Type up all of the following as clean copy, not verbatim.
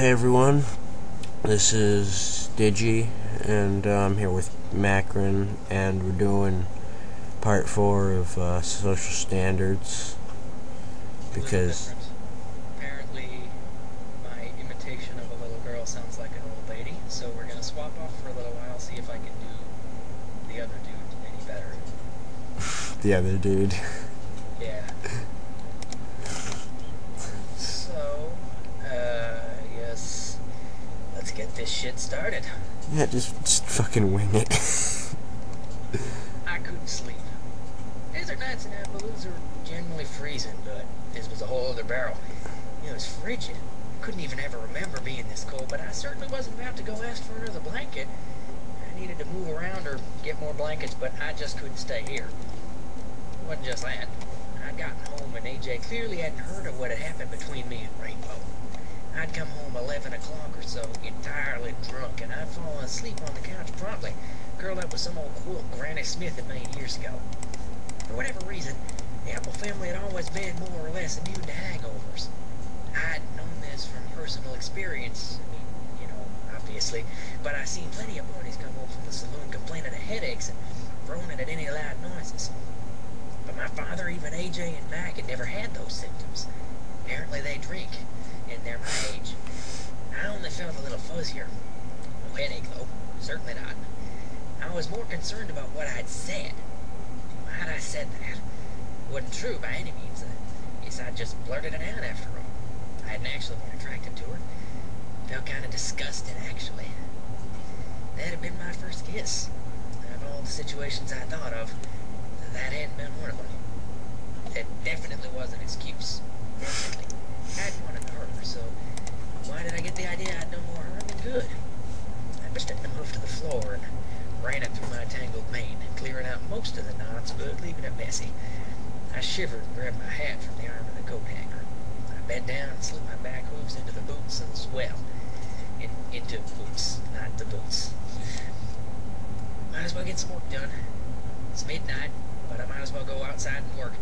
Hey everyone, this is Digi, and I'm here with Macron, and we're doing part 4 of social standards, because apparently my imitation of a little girl sounds like an old lady, so we're going to swap off for a little while, see if I can do the other dude any better. The other dude. Yeah. So, yes, let's get this shit started. Yeah, just fucking wing it. I couldn't sleep. Desert nights in Appaloosa are generally freezing, but this was a whole other barrel. It was frigid. I couldn't even ever remember being this cold, but I certainly wasn't about to go ask for another blanket. I needed to move around or get more blankets, but I just couldn't stay here. It wasn't just that. I'd gotten home and AJ clearly hadn't heard of what had happened between me and Rainbow. I'd come home 11 o'clock or so, entirely drunk, and I'd fallen asleep on the couch promptly, curled up with some old quilt Granny Smith had made years ago. For whatever reason, the Apple family had always been more or less immune to hangovers. I'd known this from personal experience, obviously, but I'd seen plenty of parties come home from the saloon complaining of headaches and groaning at any loud noises. But my father, even AJ and Mac, had never had those symptoms. Apparently they drink, and they're my age. I only felt a little fuzzier. No headache, though. Certainly not. I was more concerned about what I'd said. Why'd I said that? It wasn't true by any means. I guess I just blurted it out after all. I hadn't actually been attracted to her. Felt kind of disgusted, actually. That had been my first kiss. Out of all the situations I thought of, that hadn't been one of them. It definitely was an excuse. Definitely. I'd wanted her, so why did I get the idea I'd done more harm than good? I pushed it and moved to the floor and ran it through my tangled mane, clearing out most of the knots, but leaving it messy. I shivered and grabbed my hat from the arm of the coat hanger. I bent down and slipped my back hooves into the boots and swell. Into boots, not the boots. Might as well get some work done. It's midnight, but I might as well go outside and work.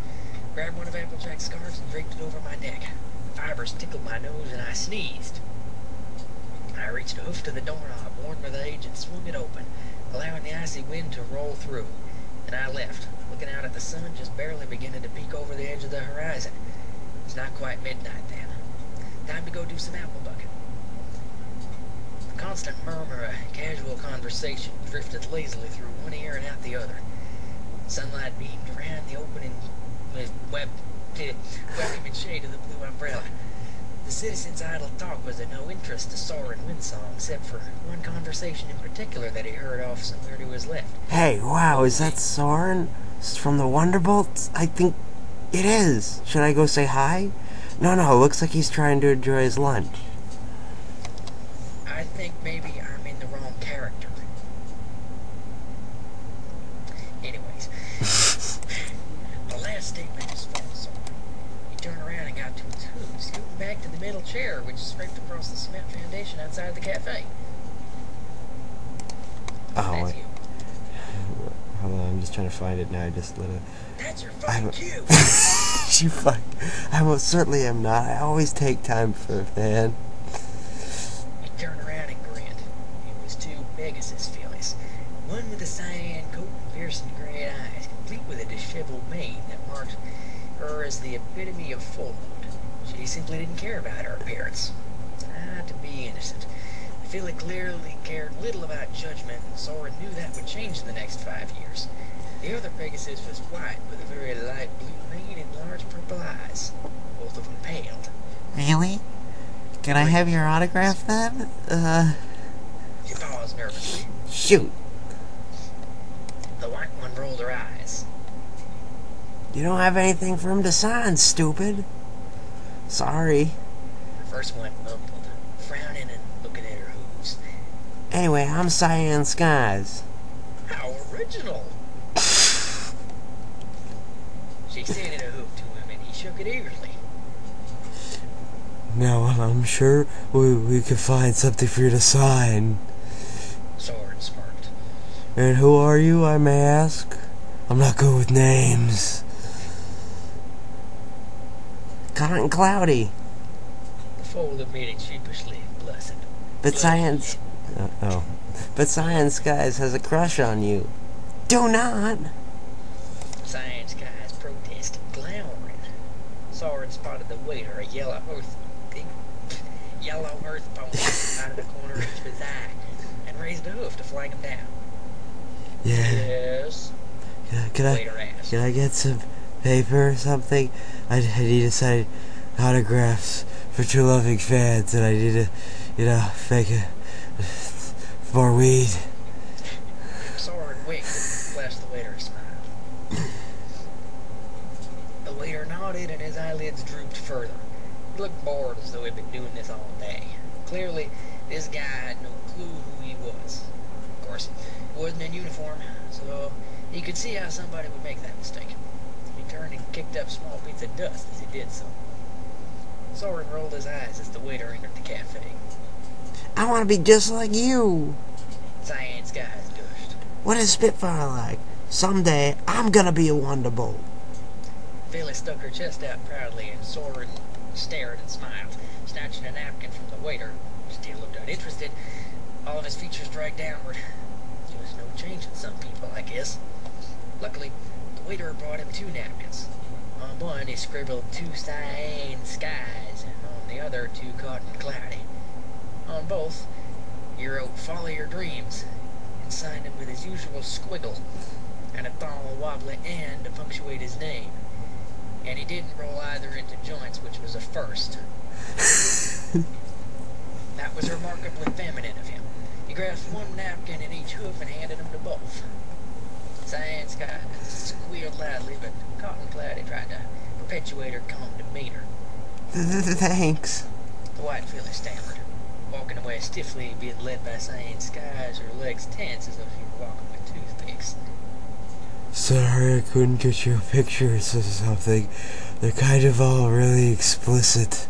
Grabbed one of Applejack's scarves and draped it over my neck. The fibers tickled my nose and I sneezed. I reached a hoof to the doorknob, warned with age, and swung it open, allowing the icy wind to roll through. And I left, looking out at the sun just barely beginning to peek over the edge of the horizon. It's not quite midnight then. Time to go do some apple bucking. A constant murmur of casual conversation drifted lazily through one ear and out the other. Sunlight beamed around the opening webbing shade of the blue umbrella. The citizen's idle talk was of no interest to Soarin Windsong, except for one conversation in particular that he heard off somewhere to his left. Hey, wow, is that Soarin? From the Wonderbolts? I think it is. Should I go say hi? No, looks like he's trying to enjoy his lunch. I think maybe I'm in the wrong character. Anyways, the last statement was false. He turned around and got to his hoop, scooting back to the middle chair, which scraped across the cement foundation outside the cafe. Oh, That's wait. you. Hold on, I'm just trying to find it now. I just let it. That's your fucking cue. You fuck. I most certainly am not. I always take time for a fan. He turned around and grinned. It was two Pegasus fillies, one with a cyan coat and piercing gray eyes, complete with a disheveled mane that marked her as the epitome of full mood. She simply didn't care about her appearance. To be innocent. The filly clearly cared little about judgment, and Soarin knew that would change in the next 5 years. The other Pegasus was white, with a very light blue mane and large purple eyes. Both of them paled. Really? Can I have your autograph then? She paused nervously. Shoot. The white one rolled her eyes. You don't have anything for him to sign, stupid. Sorry. The first one mumbled, frowning and looking at her hooves. Anyway, I'm Cyan Skies. How original! She extended a hoop to him and he shook it eagerly. Now I'm sure we could find something for you to sign. Soarin smirked. And who are you, I may ask? I'm not good with names. Cotton Cloudy. The fold admitted sheepishly, blessed. But Science... oh. But Science Skies has a crush on you. Do not! Science Guy's protest glowering. Soarin spotted the waiter, a yellow earth pony, out of the corner of his eye, and raised a hoof to flag him down. Yeah. Yes? Can I get some paper or something? I need to sign autographs for True Loving fans, and I need to, fake more weed. Soarin winked and flashed the waiter a smile. The waiter nodded and his eyelids drooped further. He looked bored, as though he'd been doing this all day. Clearly, this guy had no clue who he was. Of course, he wasn't in uniform, so he could see how somebody would make that mistake. He turned and kicked up small bits of dust as he did so. Soarin rolled his eyes as the waiter entered the cafe. I want to be just like you. Science Guy's gushed. What is Spitfire like? Someday, I'm gonna be a Wonderbolt. Phyllis stuck her chest out proudly, and Soarin stared and smiled, snatching a napkin from the waiter, who still looked uninterested. All of his features dragged downward. Just no change in some people, I guess. Luckily, the waiter brought him 2 napkins. On one, he scribbled 2 cyan skies, and on the other, 2 cotton cloudy. On both, he wrote "Follow your dreams," and signed them with his usual squiggle, and a tall, wobbly "and" to punctuate his name. And he didn't roll either into joints, which was a first. That was remarkably feminine of him. He grasped 1 napkin in each hoof and handed them to both. Science Guy squealed loudly, but Cotton Cloudy tried to perpetuate her calm demeanor. Thanks. The white filly stammered, walking away stiffly, being led by Science Skies, her legs tense as though she were walking with toothpicks. Sorry I couldn't get you pictures or something. They're kind of all really explicit.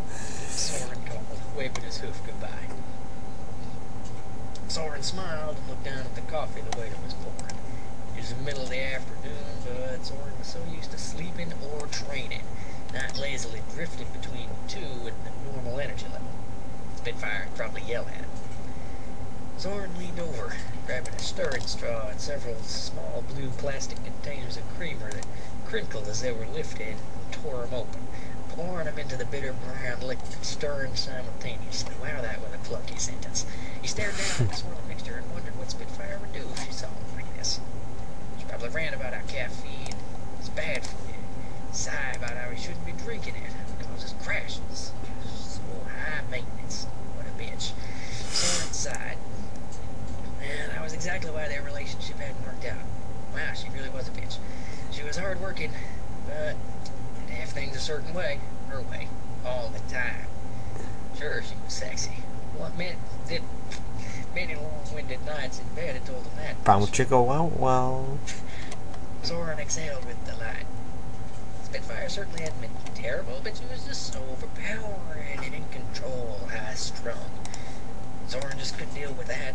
Soarin called, waving his hoof goodbye. Soarin smiled and looked down at the coffee the waiter was pouring. It was the middle of the afternoon, but Soarin was so used to sleeping or training, not lazily drifting between 2 and the normal energy level. Spitfire would probably yell at him. Soarin leaned over, grabbing a stirring straw and several small blue plastic containers of creamer that crinkled as they were lifted and tore them open, pouring them into the bitter brown liquid, stirring simultaneously. Wow, that was a clunky sentence. He stared down at the swirl mixture and wondered what Spitfire would do if she saw him like this. She probably ran about how caffeine is bad for you, sigh about how he shouldn't be drinking it, it causes crashes, so high maintenance. What a bitch. Soarin sighed. And that was exactly why their relationship hadn't worked out. Wow, she really was a bitch. She was hard-working, but didn't have things a certain way, her way, all the time. Sure, she was sexy. Well, many long-winded nights in bed had told him that. Bow chicka wow wow. Soarin exhaled with delight. Spitfire certainly hadn't been terrible, but she was just so overpowering and in control, high-strung. Soarin just couldn't deal with that.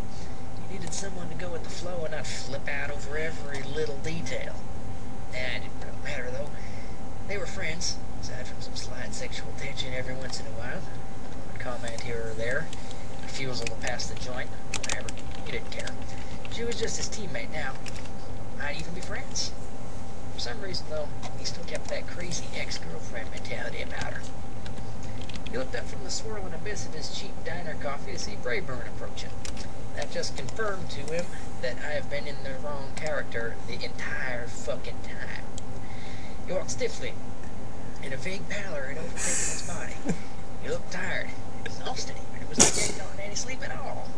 He needed someone to go with the flow and not flip out over every little detail. It didn't really matter, though. They were friends, aside from some slight sexual tension every once in a while. One comment here or there, a refusal to pass the joint, whatever. He didn't care. She was just his teammate now. Might even be friends. For some reason, though, he still kept that crazy ex-girlfriend mentality about her. He looked up from the swirling abyss of his cheap diner coffee to see Braeburn approaching. That just confirmed to him that I have been in the wrong character the entire fucking time. He walked stiffly, and a vague pallor had overtaken his body. He looked tired, exhausted even. It was like he hadn't gotten any sleep at all.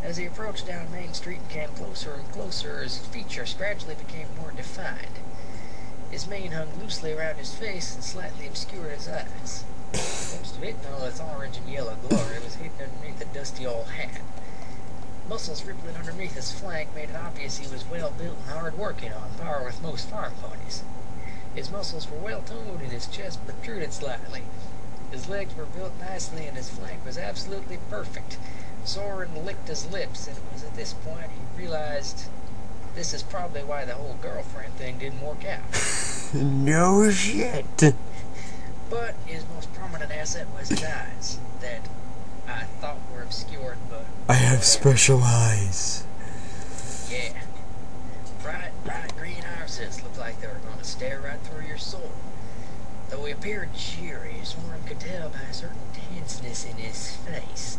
As he approached down Main Street and came closer and closer, his features gradually became more defined. His mane hung loosely around his face and slightly obscured his eyes. Most of it, in all its orange and yellow glory, was hidden underneath a dusty old hat. Muscles rippling underneath his flank made it obvious he was well-built and hard-working, on par with most farm ponies. His muscles were well-toned and his chest protruded slightly. His legs were built nicely and his flank was absolutely perfect. Soarin licked his lips, and it was at this point he realized this is probably why the whole girlfriend thing didn't work out. No shit. But his most prominent asset was his eyes, that I thought were obscured, but... I have special eyes. Yeah. Bright green irises looked like they were going to stare right through your soul. Though he appeared cheery, Soarin could tell by a certain tenseness in his face,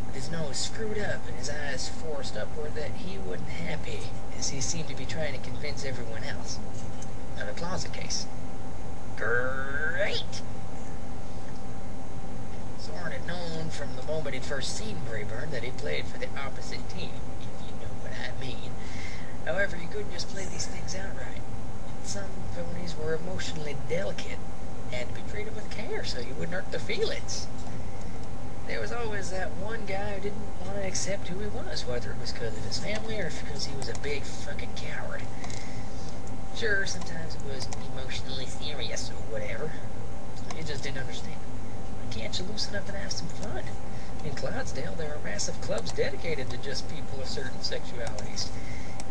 with his nose screwed up and his eyes forced upward, that he wasn't happy, as he seemed to be trying to convince everyone else. Of a closet case. Great! Soarin had known from the moment he'd first seen Brayburn that he played for the opposite team, if you know what I mean. However, you couldn't just play these things outright. Some ponies were emotionally delicate, and to be treated with care so you wouldn't hurt their feelings. There was always that one guy who didn't want to accept who he was, whether it was because of his family or because he was a big fucking coward. Sure, sometimes it was emotionally serious or whatever. You just didn't understand. Why can't you loosen up and have some fun? In Clydesdale, there are massive clubs dedicated to just people of certain sexualities.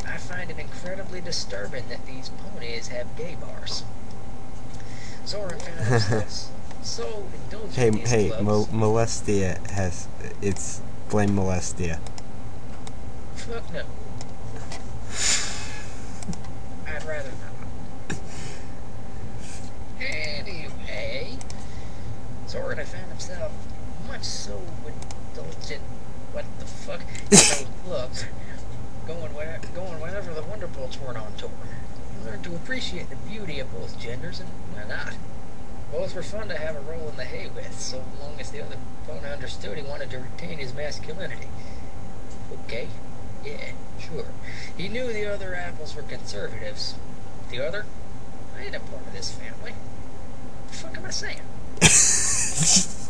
I find it incredibly disturbing that these ponies have gay bars. Soarin found himself so indulgent in these clubs. Molestia has... It's blame Molestia. Fuck no. I'd rather not. Anyway, Soarin found himself much so indulgent. What the fuck? Those clubs. Going whenever the Wonderbolts weren't on tour. He learned to appreciate the beauty of both genders, and why not? Both were fun to have a roll in the hay with, so long as the other opponent understood he wanted to retain his masculinity. Okay, yeah, sure. He knew the other apples were conservatives. The other? I ain't a part of this family. What the fuck am I saying?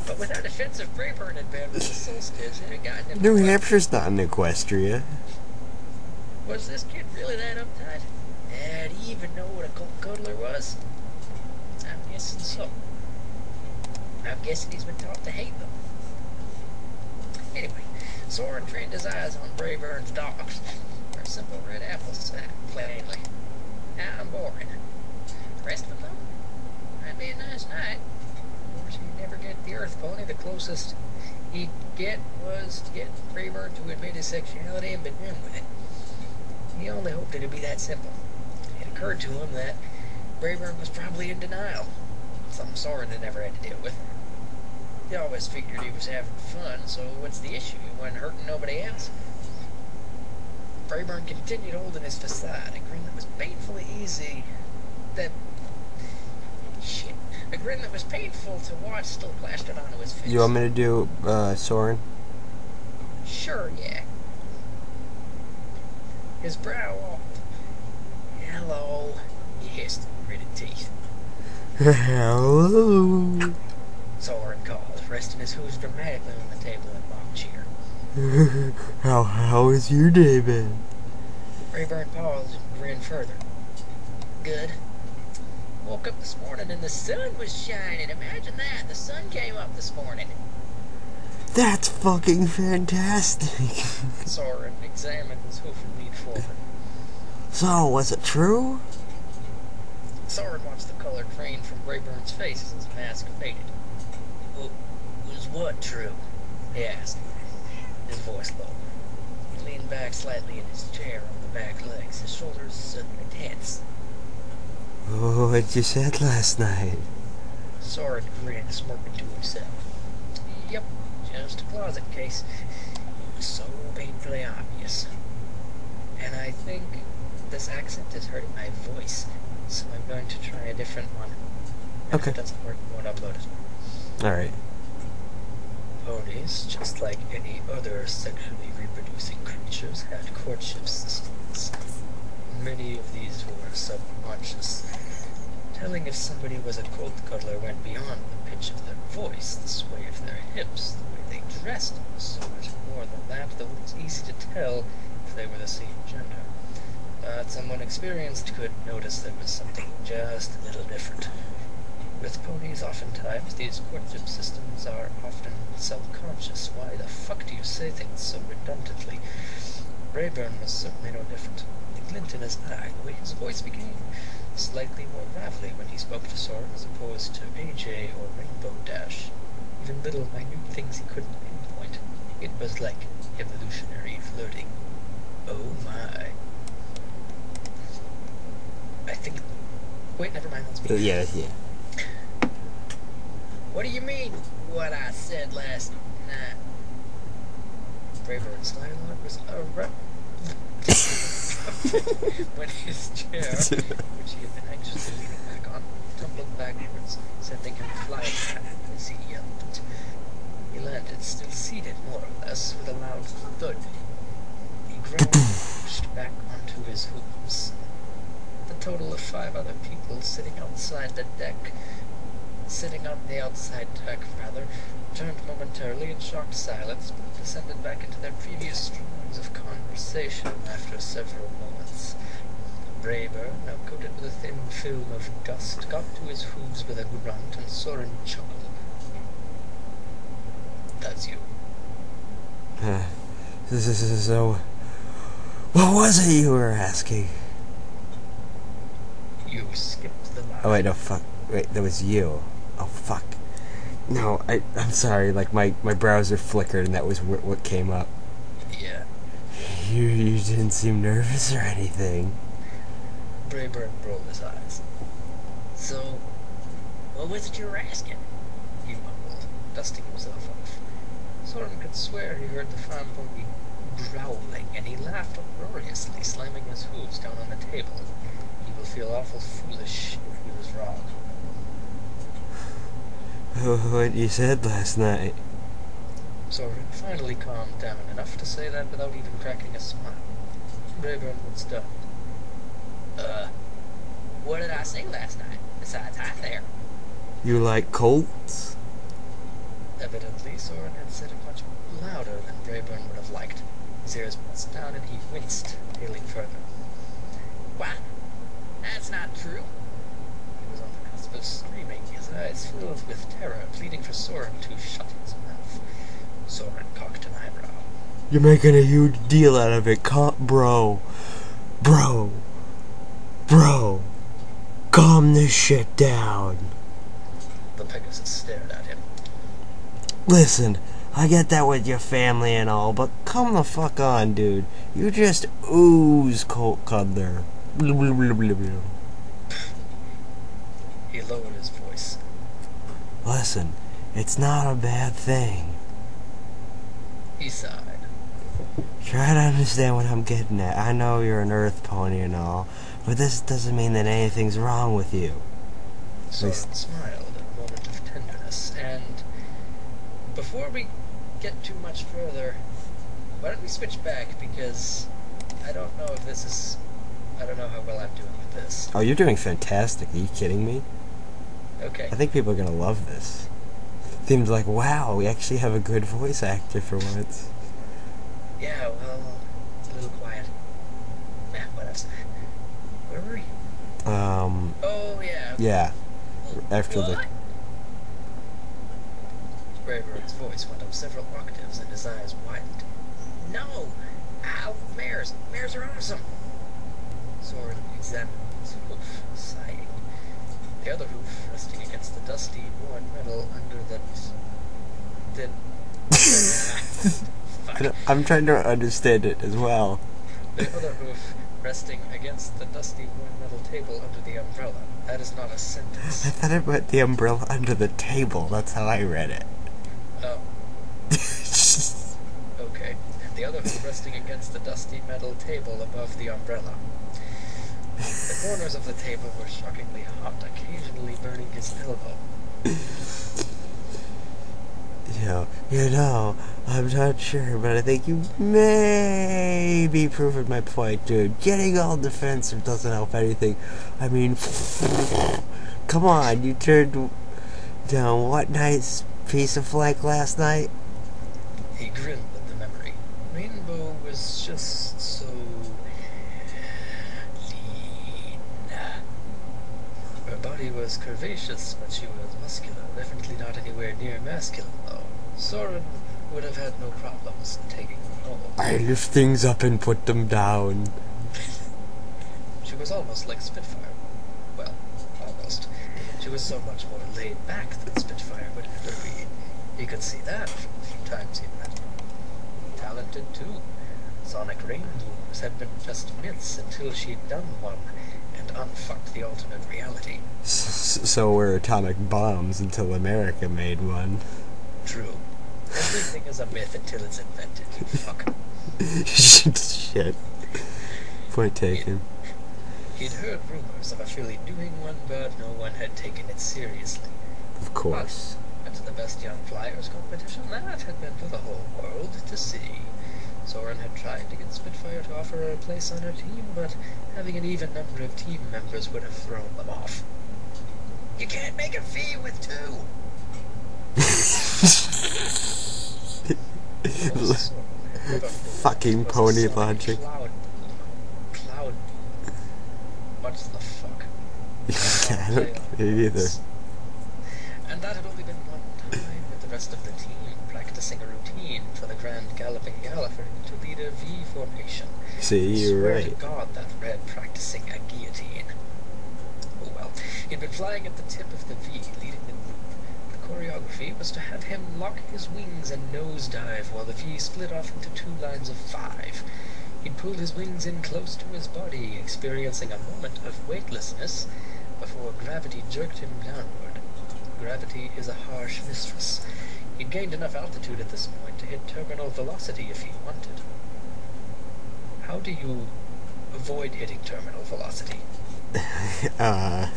But with that offensive Braeburn had been with the Solstice, it had gotten him... New Hampshire's not in Equestria. Was this kid really that uptight? Did he even know what a cold cuddler was? I'm guessing so. I'm guessing he's been taught to hate them. Anyway, Soarin trained his eyes on Braeburn's dogs, for a simple red apple snack, plainly. Now I'm boring. The rest of them? Might be a nice night. Of course, he'd never get the Earth Pony. The closest he'd get was to get Braeburn to admit his sexuality and begin with it. He only hoped it'd be that simple. It occurred to him that Braeburn was probably in denial, something Soarin had never had to deal with. He always figured he was having fun, so what's the issue? He wasn't hurting nobody else. Braeburn continued holding his facade, a grin that was painfully easy. A grin that was painful to watch still plastered onto his face. You want me to do Soarin? Sure, yeah. His brow opened. Hello, he hissed through gritted teeth. Hello. Soarin called, resting his hooves dramatically on the table in a mock cheer. How is your day been? Braeburn paused and grinned further. Good. Woke up this morning and the sun was shining. Imagine that. The sun came up this morning. That's fucking fantastic. Soarin examined his hoof and leaned forward. So, was it true? Soarin watched the color drain from Braeburn's face as his mask faded. Was what true? He asked, his voice low. He leaned back slightly in his chair on the back legs, his shoulders suddenly tense. Oh, what you said last night? Soarin grinned, smirking to himself. Yep, just a closet case. It was so painfully obvious. And I think this accent is hurting my voice, so I'm going to try a different one. And Okay. if it doesn't work, we won't upload it. Alright. Ponies, just like any other sexually reproducing creatures, had courtship systems. Many of these were subconscious. Telling if somebody was a cold cuddler went beyond the pitch of their voice, the sway of their hips, the way they dressed, and so much more than that it was easy to tell if they were the same gender. But someone experienced could notice there was something just a little different. With ponies, oftentimes, these courtship systems are often self-conscious. Why the fuck do you say things so redundantly? Braeburn was certainly no different. The glint in his eye, the way his voice became slightly more lively when he spoke to Soarin as opposed to AJ or Rainbow Dash. Even little minute things he couldn't pinpoint. It was like evolutionary flirting. Oh my. I think... Wait, never mind, that's me. Yeah. What do you mean, what I said last night? Braeburn's dialogue was when his chair, which he had been anxiously leaning back on, tumbled backwards, sending him flying back as he yelled. He landed, still seated more or less, with a loud thud. He groaned, pushed back onto his hooves. The total of 5 other people sitting on the outside deck, turned momentarily in shocked silence, but descended back into their previous streams of conversation after several moments. Brayburn, now coated with a thin film of dust, got to his hooves with a grunt, and Soarin chuckled. That's you. So, what was it you were asking? You skipped the line. Oh wait, no, fuck. Wait, that was you. Oh fuck. No, I'm sorry. Like my browser flickered, and that was what came up. Yeah. You didn't seem nervous or anything. Braeburn rolled his eyes. So, what was it you were asking? He mumbled, dusting himself off. Soarin could swear he heard the farm pony growling, and he laughed uproariously, slamming his hooves down on the table. He will feel awful foolish if he was wrong. What you said last night? Soarin finally calmed down enough to say that without even cracking a smile. Braeburn was stunned. What did I say last night? Besides, hi there. You like Colts? Evidently, Soarin had said it much louder than Braeburn would have liked. His ears pressed down and he winced, hailing further. What? That's not true. He was on the cusp of screaming, his eyes filled with terror, pleading for Soarin to shut his mouth. Soarin cocked an eyebrow. You're making a huge deal out of it, bro. Calm this shit down. The Pegasus stared at him. Listen, I get that with your family and all, but come the fuck on, dude. You just ooze Colt Cuddler. He lowered his voice. Listen, it's not a bad thing. He sighed. Try to understand what I'm getting at. I know you're an earth pony and all, but this doesn't mean that anything's wrong with you. Soarin smiled in a moment of tenderness, and before we get too much further, why don't we switch back, because I don't know how well I'm doing with this. Oh, you're doing fantastic. Are you kidding me? Okay. I think people are gonna love this. Seems like, wow, we actually have a good voice actor for once. Yeah, well, it's a little quiet. What else? Where were you? Oh, yeah. Yeah. After what? Brayburn's voice went up several octaves and his eyes widened. No! Ow, mares! Mares are awesome! Soarin examined his hoof, sighing. The other hoof resting against the dusty, worn metal under the... Fuck. I'm trying to understand it as well. The other hoof resting against the dusty, worn metal table under the umbrella. That is not a sentence. I thought it meant the umbrella under the table. That's how I read it. Oh. Okay. And the other hoof resting against the dusty metal table above the umbrella. The corners of the table were shockingly hot, occasionally burning his elbow. You know, I'm not sure, but I think you may be proving my point, dude. Getting all defensive doesn't help anything. I mean, come on, you turned down what nice piece of flank last night? He grinned at the memory. Rainbow was just so... lean. Her body was curvaceous, but she was muscular. Definitely not anywhere near masculine, though. Soarin would have had no problems taking her home. I lift things up and put them down. She was almost like Spitfire. She was so much more laid back than Spitfire would ever be. He could see that from the few times he'd met her. Talented, too. Sonic rainbows had been just myths until she'd done one and unfucked the alternate reality. So were atomic bombs until America made one. True. Everything is a myth until it's invented, you fuck. Shit. Point taken. He'd heard rumors of Philly doing one, but no one had taken it seriously. Of course. But at the Best Young Flyers competition, that had been for the whole world to see. Soarin had tried to get Spitfire to offer her a place on her team, but having an even number of team members would have thrown them off. You can't make a fee with two! Fucking pony logic. Cloud. What the fuck? I don't get it either. And that had only been one time with the rest of the team practicing a routine for the Grand Galloping Gallopher to lead a V formation. See, you're Swear right. to God that read practicing a guillotine. Oh well, he'd been flying at the tip of the V, leading the group. The choreography was to have him lock his wings and nosedive while the V split off into 2 lines of 5. He'd pull his wings in close to his body, experiencing a moment of weightlessness before gravity jerked him downward. Gravity is a harsh mistress. He'd gained enough altitude at this point to hit terminal velocity if he wanted. How do you avoid hitting terminal velocity? Uh,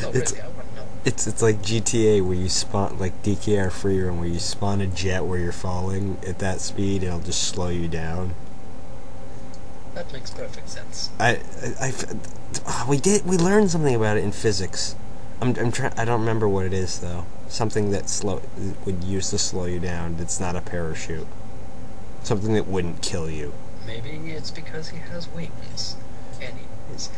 No, It's- really, I want to know. It's like GTA where you spawn, like DKR free run, where you spawn a jet where you're falling at that speed, it'll just slow you down. That makes perfect sense. We learned something about it in physics. I don't remember what it is though. Something that would use to slow you down. It's not a parachute. Something that wouldn't kill you. Maybe it's because he has wings. Anyways,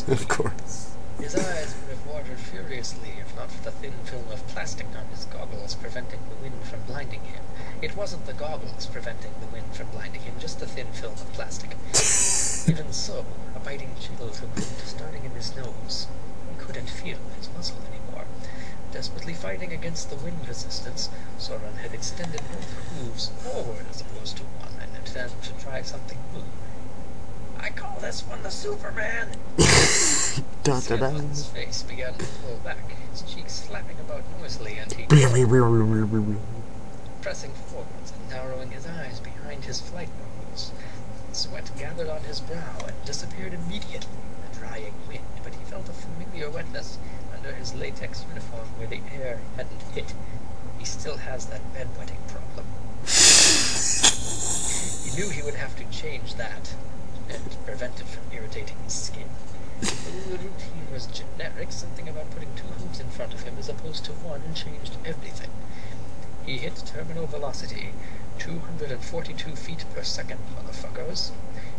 Of course. his eyes would have watered furiously if not for the thin film of plastic on his goggles preventing the wind from blinding him. It wasn't the goggles preventing the wind from blinding him, just the thin film of plastic. Even so, a biting chill took root, starting in his nose. He couldn't feel his muscle anymore. Desperately fighting against the wind resistance, Soarin had extended both hooves forward as opposed to one in an attempt to try something new. I call this one the Superman! Da, da, Skin da. on his face began to pull back, his cheeks slapping about noisily, and he pressing forwards and narrowing his eyes behind his flight goggles. Sweat gathered on his brow and disappeared immediately in the drying wind, but he felt a familiar wetness under his latex uniform where the air hadn't hit. He still has that bedwetting problem. He knew he would have to change that and prevent it from irritating his skin. The routine was generic, something about putting 2 hooves in front of him as opposed to 1 changed everything. He hit terminal velocity, 242 feet per second, motherfuckers.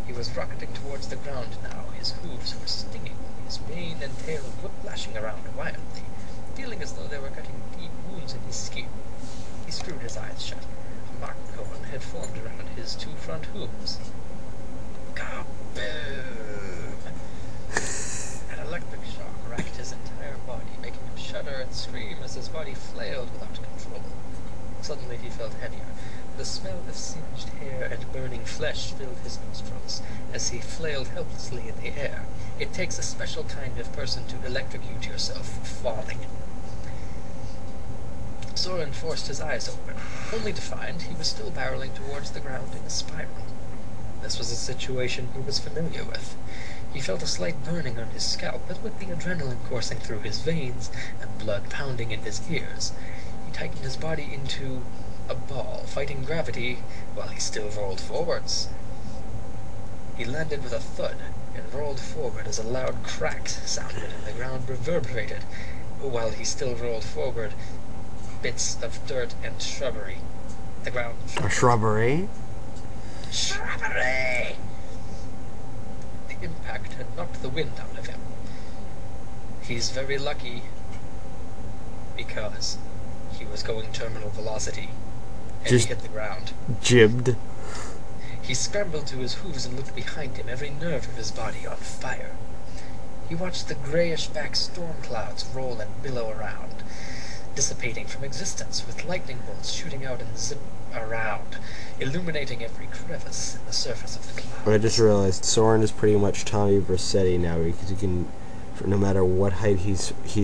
He was rocketing towards the ground now, his hooves were stinging, his mane and tail whiplashing around wildly, feeling as though they were cutting deep wounds in his skin. He screwed his eyes shut. A mark cone had formed around his 2 front hooves. Kaboom! An electric shock racked his entire body, making him shudder and scream as his body flailed without control. Suddenly he felt heavier. The smell of singed hair and burning flesh filled his nostrils as he flailed helplessly in the air. It takes a special kind of person to electrocute yourself falling. Soarin forced his eyes open, only to find he was still barreling towards the ground in a spiral. This was a situation he was familiar with. He felt a slight burning on his scalp, but with the adrenaline coursing through his veins and blood pounding in his ears, he tightened his body into a ball, fighting gravity while he still rolled forwards. He landed with a thud and rolled forward as a loud crack sounded and the ground reverberated. While he still rolled forward, bits of dirt and shrubbery. The ground... A shrubbery? Shrubbery! The impact had knocked the wind out of him. He's very lucky because he was going terminal velocity and Just he hit the ground. Jibbed. He scrambled to his hooves and looked behind him, every nerve of his body on fire. He watched the grayish-back storm clouds roll and billow around, dissipating from existence with lightning bolts shooting out and zip around, illuminating every crevice in the surface of the clouds. I just realized Soarin is pretty much Tommy Vercetti now, because he can, no matter what height he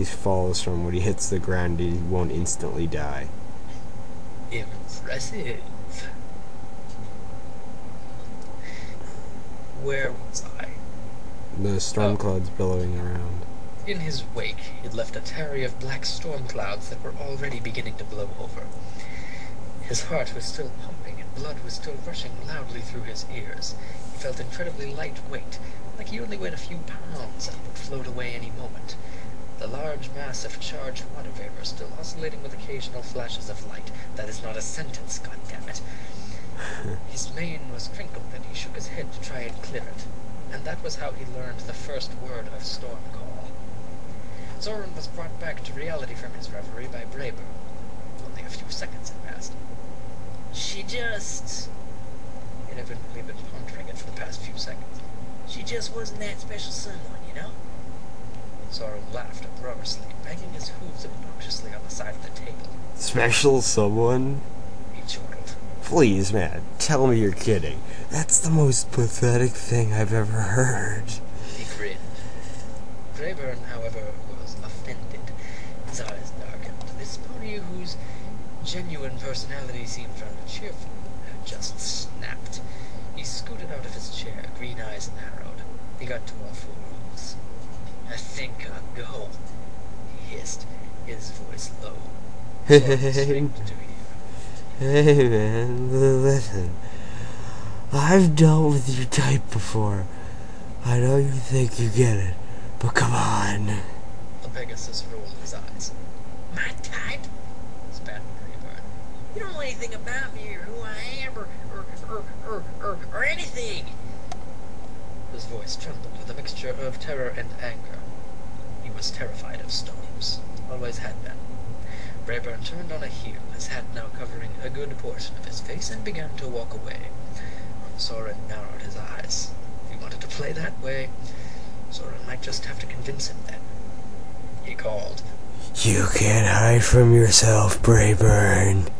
falls from, when he hits the ground, he won't instantly die. Impressive. Where was I? The storm clouds billowing around. In his wake, he'd left a tarry of black storm clouds that were already beginning to blow over. His heart was still pumping and blood was still rushing loudly through his ears. He felt incredibly lightweight, like he only weighed a few pounds and would float away any moment. The large mass of charged water vapor still oscillating with occasional flashes of light. That is not a sentence, goddammit. His mane was crinkled and he shook his head to try and clear it. And that was how he learned the first word of storm call. Soarin was brought back to reality from his reverie by Braeburn. Only a few seconds had passed. She just... It had been pondering it for the past few seconds. She just wasn't that special someone, you know? Soarin laughed uproariously, banging his hooves obnoxiously on the side of the table. Special someone? He chortled. Please, man, tell me you're kidding. That's the most pathetic thing I've ever heard. He grinned. Brayburn, however, was offended. His eyes darkened. This pony, whose genuine personality seemed rather cheerful, had just snapped. He scooted out of his chair, green eyes narrowed. He got to all four hooves. I think I'll go, he hissed, his voice low. Hey man, listen. I've dealt with your type before. I know you think you get it, but come on. The Pegasus rolled his eyes. My type? Spat Brayburn. You don't know anything about me or who I am or anything. His voice trembled with a mixture of terror and anger. He was terrified of storms. Always had been. Brayburn turned on a heel, his hat now covering a good portion of his face, and began to walk away. Soarin narrowed his eyes. If he wanted to play that way, Soarin might just have to convince him then. He called. You can't hide from yourself, Brayburn.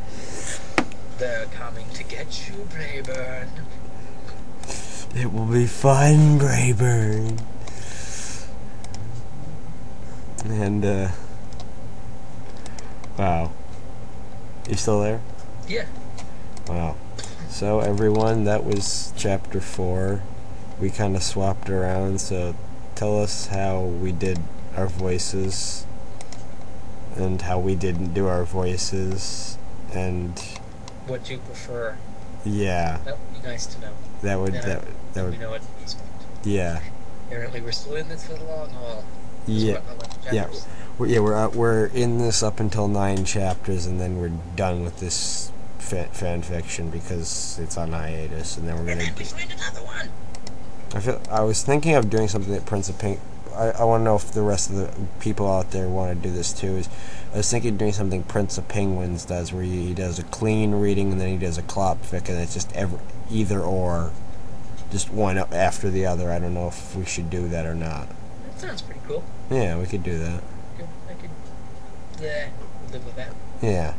They're coming to get you, Brayburn. It will be fun, Brayburn. And, wow. You still there? Yeah. Wow. So, everyone, that was Chapter 4. We kind of swapped around, so tell us how we did our voices, and how we didn't do our voices, and... What you prefer. Yeah. That would be nice to know. That would... We know what he's meant. Yeah. Apparently we're still in this for the long haul. Yeah. We're in this up until 9 chapters, and then we're done with this fan fiction because it's on hiatus, and then we're gonna. We find another one. I was thinking of doing something that Prince of Pink. I want to know if the rest of the people out there want to do this too. I was thinking of doing something Prince of Penguins does, where he does a clean reading and then he does a clopfic, and it's just either or, just one after the other. I don't know if we should do that or not. That sounds pretty cool. Yeah, we could do that. I could live with that. Yeah.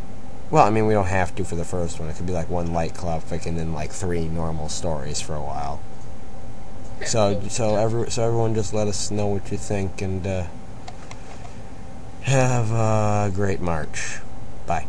Well, I mean, we don't have to for the first one. It could be like one light clopfic and then like 3 normal stories for a while. Yeah, So everyone just let us know what you think, and have a great March. Bye.